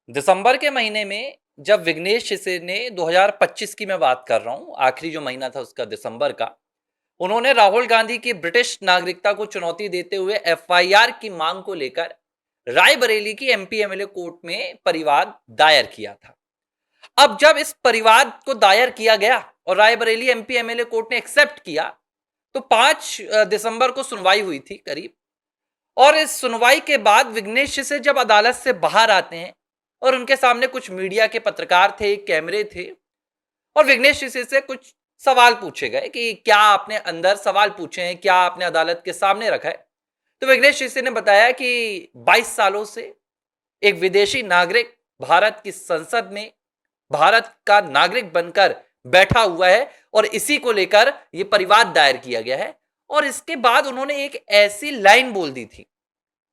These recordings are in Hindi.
दिसंबर के महीने में जब विघ्नेश शिसर ने 2025 की मैं बात कर रहा हूं, आखिरी जो महीना था उसका दिसंबर का, उन्होंने राहुल गांधी की ब्रिटिश नागरिकता को चुनौती देते हुए एफआईआर की मांग को लेकर रायबरेली की एमपी एमएलए कोर्ट में परिवाद दायर किया था। अब जब इस परिवाद को दायर किया गया और रायबरेली एमपी एमएलए कोर्ट ने एक्सेप्ट किया, तो 5 दिसंबर को सुनवाई हुई थी करीब। और इस सुनवाई के बाद विघ्नेश शिसर जब अदालत से बाहर आते हैं और उनके सामने कुछ मीडिया के पत्रकार थे, कैमरे थे, और विघ्नेश शिसर से कुछ सवाल पूछे गए कि क्या आपने अंदर सवाल पूछे हैं, क्या आपने अदालत के सामने रखा है। तो विघ्नेश शिसर ने बताया कि 22 सालों से एक विदेशी नागरिक भारत की संसद में भारत का नागरिक बनकर बैठा हुआ है और इसी को लेकर यह परिवाद दायर किया गया है। और इसके बाद उन्होंने एक ऐसी लाइन बोल दी थी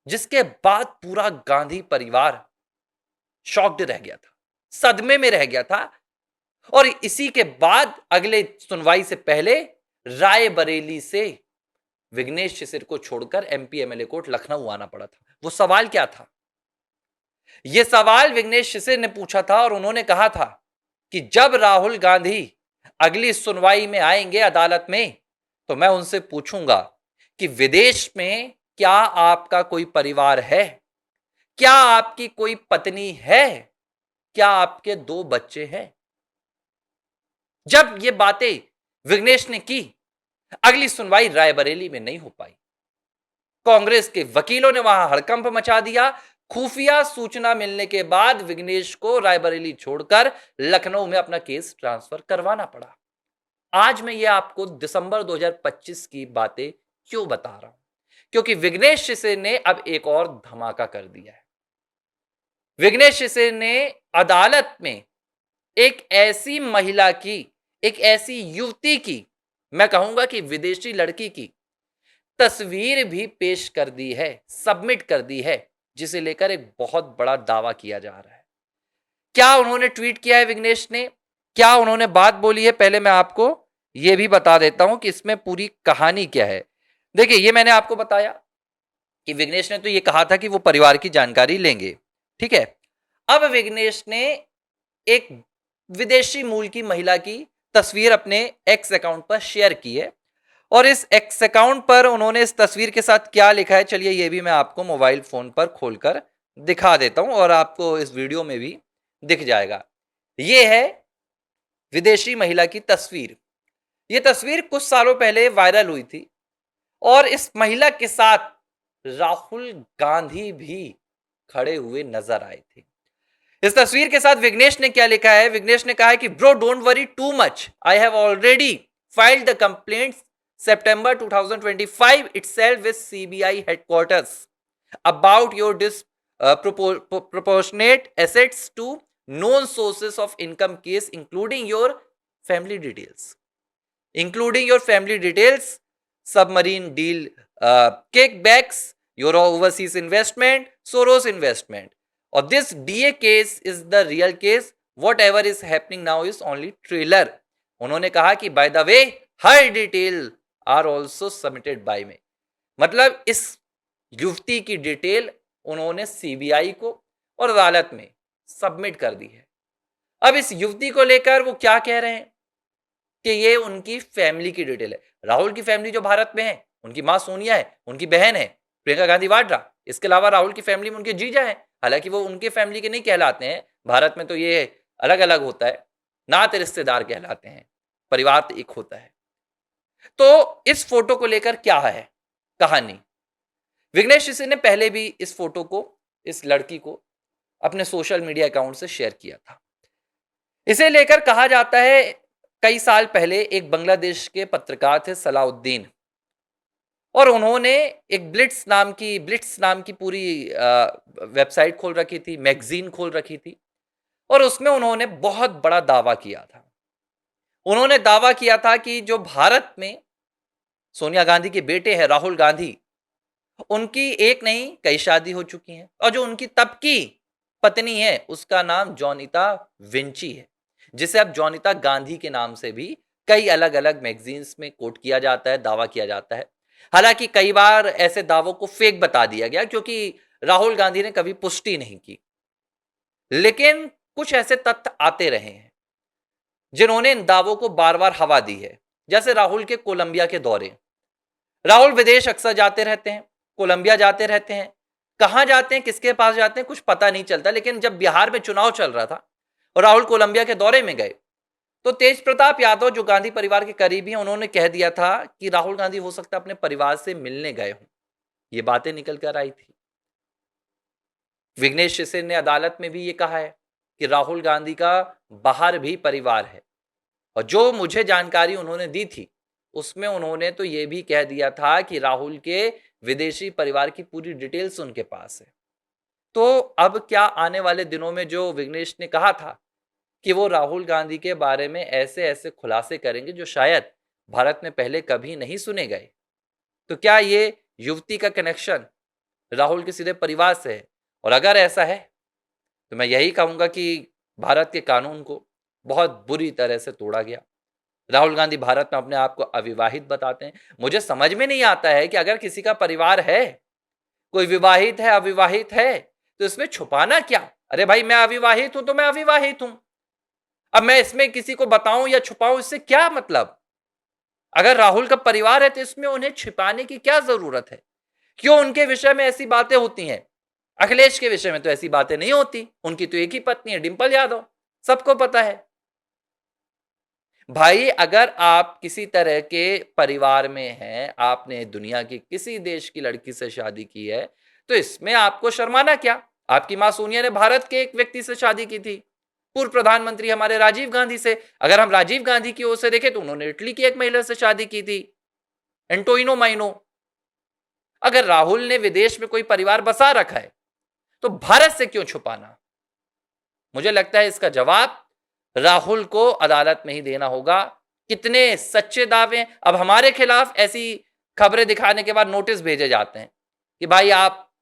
जिसके बाद पूरा गांधी परिवार शॉक्ड रह गया था, सदमे में रह गया था। और इसी के बाद अगले सुनवाई से पहले रायबरेली से विघ्नेश शिसर को छोड़कर एमपी एमएलए कोर्ट लखनऊ आना पड़ा था। वो सवाल क्या था? यह सवाल विघ्नेश शिसर ने पूछा था और उन्होंने कहा था कि जब राहुल गांधी अगली सुनवाई में आएंगे अदालत में, तो मैं उनसे पूछूंगा कि विदेश में क्या आपका कोई परिवार है? क्या आपकी कोई पत्नी है? क्या आपके 2 बच्चे हैं? जब ये बातें विघ्नेश ने की, अगली सुनवाई रायबरेली में नहीं हो पाई। कांग्रेस के वकीलों ने वहां हड़कंप मचा दिया। खुफिया सूचना मिलने के बाद विघ्नेश को रायबरेली छोड़कर लखनऊ में अपना केस ट्रांसफर करवाना पड़ा। आज मैं ये आपको दिसंबर 2025 की बातें क्यों बता रहा हूं? क्योंकि विघ्नेश शिसर ने अब एक और धमाका कर दिया है। विघ्नेश शिसर ने अदालत में एक ऐसी महिला की, एक ऐसी युवती की, मैं कहूंगा कि विदेशी लड़की की तस्वीर भी पेश कर दी है, सबमिट कर दी है, जिसे लेकर एक बहुत बड़ा दावा किया जा रहा है। क्या उन्होंने ट्वीट किया है विघ्नेश ने? क्या उन्होंने बात बोली है? पहले मैं आपको यह भी बता देता हूं कि इसमें पूरी कहानी क्या है। देखिए, ये मैंने आपको बताया कि विघ्नेश ने तो ये कहा था कि वो परिवार की जानकारी लेंगे, ठीक है। अब विघ्नेश ने एक विदेशी मूल की महिला की तस्वीर अपने एक्स अकाउंट पर शेयर की है और इस एक्स अकाउंट पर उन्होंने इस तस्वीर के साथ क्या लिखा है, चलिए ये भी मैं आपको मोबाइल फोन पर खोलकर दिखा देता हूं और आपको इस वीडियो में भी दिख जाएगा। ये है विदेशी महिला की तस्वीर। ये तस्वीर कुछ सालों पहले वायरल हुई थी और इस महिला के साथ राहुल गांधी भी खड़े हुए नजर आए थे। इस तस्वीर के साथ विघ्नेश ने क्या लिखा है? विघ्नेश ने कहा है कि bro don't worry too much, I have already filed the complaints September 2025 itself with CBI headquarters about your disproportionate assets to known sources of income case, including your family details, submarine deal, kickbacks, your overseas investment, Soros investment. Or this DA case is the real case. Whatever is happening now is only trailer. उन्होंने कहा कि by the way, हर detail are also submitted by me. मतलब इस युवती की डिटेल उन्होंने सीबीआई को और अदालत में सबमिट कर दी है। अब इस युवती को लेकर वो क्या कह रहे हैं कि ये उनकी फैमिली की डिटेल है। राहुल की फैमिली जो भारत में है, उनकी मां सोनिया है, उनकी बहन है प्रियंका गांधी वाड्रा, इसके अलावा राहुल की फैमिली में उनके जीजा है। हालांकि वो उनके फैमिली के नहीं कहलाते हैं, भारत में तो ये अलग अलग होता है, नाते रिश्तेदार कहलाते हैं, परिवार तो एक होता है। तो इस फोटो को लेकर क्या है कहानी? विघ्नेश शिसर ने पहले भी इस फोटो को, इस लड़की को अपने सोशल मीडिया अकाउंट से शेयर किया था। इसे लेकर कहा जाता है कई साल पहले एक बांग्लादेश के पत्रकार थे सलाउद्दीन, और उन्होंने एक ब्लिट्स नाम की पूरी वेबसाइट खोल रखी थी, मैगजीन खोल रखी थी, और उसमें उन्होंने बहुत बड़ा दावा किया था। उन्होंने दावा किया था कि जो भारत में सोनिया गांधी के बेटे हैं राहुल गांधी, उनकी एक नहीं कई शादी हो चुकी हैं, और जो उनकी तब की पत्नी है उसका नाम जोनिता विंची है, जिसे अब जोनिता गांधी के नाम से भी कई अलग अलग मैगजीन्स में कोट किया जाता है, दावा किया जाता है। हालांकि कई बार ऐसे दावों को फेक बता दिया गया क्योंकि राहुल गांधी ने कभी पुष्टि नहीं की। लेकिन कुछ ऐसे तथ्य आते रहे हैं जिन्होंने इन दावों को बार-बार हवा दी है। जैसे राहुल के कोलंबिया के दौरे। राहुल विदेश अक्सर जाते रहते हैं, कोलंबिया जाते रहते हैं। कहां जाते हैं, किसके पास जाते हैं, कुछ पता नहीं चलता। लेकिन जब बिहार में चुनाव चल रहा था और राहुल कोलंबिया के दौरे में गए, तो तेज प्रताप यादव जो गांधी परिवार के करीबी हैं, उन्होंने कह दिया था कि राहुल गांधी हो सकता है अपने परिवार से मिलने गए हों। ये बातें निकल कर आई थी। विघ्नेश शिवसेन ने अदालत में भी ये कहा है कि राहुल गांधी का बाहर भी परिवार है। और जो मुझे जानकारी उन्होंने दी थी, उसमें उन्होंने तो ये भी कह दिया था कि राहुल के विदेशी परिवार की पूरी डिटेल्स उनके पास है। तो अब क्या आने वाले दिनों में जो विघ्नेश ने कहा था कि वो राहुल गांधी के बारे में ऐसे-ऐसे खुलासे करेंगे जो शायद भारत में पहले कभी नहीं सुने गए। तो क्या ये युवती का कनेक्शन राहुल के सीधे परिवार से है? और अगर ऐसा है, तो मैं यही कहूँगा कि भारत के कानून को बहुत बुरी तरह से तोड़ा गया। राहुल गांधी भारत में अपने आप को अविवाहित बताते हैं। मुझे समझ में नहीं आता है कि अगर किसी का परिवार है, कोई विवाहित है, अविवाहित है, तो इसमें छुपाना क्या? अरे भाई मैं अविवाहित हूं तो मैं अविवाहित हूं। अब मैं इसमें किसी को बताऊं या छुपाऊं, इससे क्या मतलब? अगर राहुल का परिवार है तो इसमें उन्हें छिपाने की क्या जरूरत है? क्यों उनके विषय में ऐसी बातें होती हैं? अखिलेश के विषय में तो ऐसी बातें नहीं होती। उनकी तो एक ही पत्नी है, डिंपल यादव, सबको पता है। भाई अगर आप किसी तरह के परिवार में हैं, आपने दुनिया की किसी देश की लड़की से शादी की है, तो इसमें आपको शर्माना क्या? आपकी मां सोनिया ने भारत के एक व्यक्ति से शादी की थी, पूर्व प्रधानमंत्री हमारे राजीव गांधी से। अगर हम राजीव गांधी की ओर से देखें तो उन्होंने इटली की एक महिला से शादी की थी, एंटोइनो माइनो। अगर राहुल ने विदेश में कोई परिवार बसा रखा है, तो भारत से क्यों छुपाना? मुझे लगता है इसका जवाब राहुल को अदालत में ही देना होगा। कितने सच्चे दावे, अब हमारे खिलाफ ऐसी खबरें दिखाने के बाद नोटिस भेजे जाते हैं कि भाई आप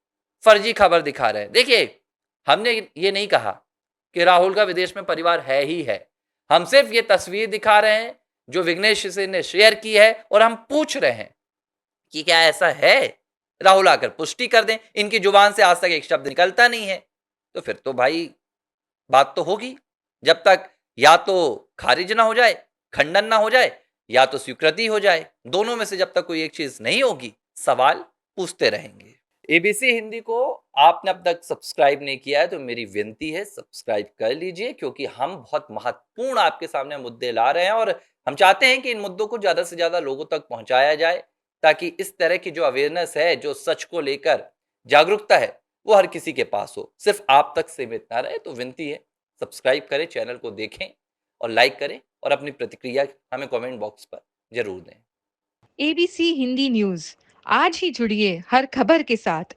फर्जी खबर दिखा रहे हैं। देखिए, हमने ये नहीं कहा कि राहुल का विदेश में परिवार है ही है। हम सिर्फ ये तस्वीर दिखा रहे हैं जो विघ्नेश सिंह ने शेयर की है, और हम पूछ रहे हैं कि क्या ऐसा है? राहुल आकर पुष्टि कर दें। इनकी जुबान से आज तक एक शब्द निकलता नहीं है, तो फिर तो भाई बात तो होगी। जब तक या तो खारिज ना हो जाए, खंडन ना हो जाए, या तो स्वीकृति हो जाए, दोनों में से जब तक कोई एक चीज नहीं होगी, सवाल पूछते रहेंगे। एबीसी हिंदी को आपने अब तक सब्सक्राइब नहीं किया है तो मेरी विनती है सब्सक्राइब कर लीजिए, क्योंकि हम बहुत महत्वपूर्ण आपके सामने मुद्दे ला रहे हैं और हम चाहते हैं कि इन मुद्दों को ज्यादा से ज्यादा लोगों तक पहुंचाया जाए, ताकि इस तरह की जो अवेयरनेस है, जो सच को लेकर जागरूकता है, वो हर किसी के पास हो, सिर्फ आप तक सीमित ना रहे। तो विनती है सब्सक्राइब करें, चैनल को देखें और लाइक करें, और अपनी प्रतिक्रिया हमें कमेंट बॉक्स पर जरूर दें। एबीसी हिंदी न्यूज, आज ही जुड़िए हर खबर के साथ।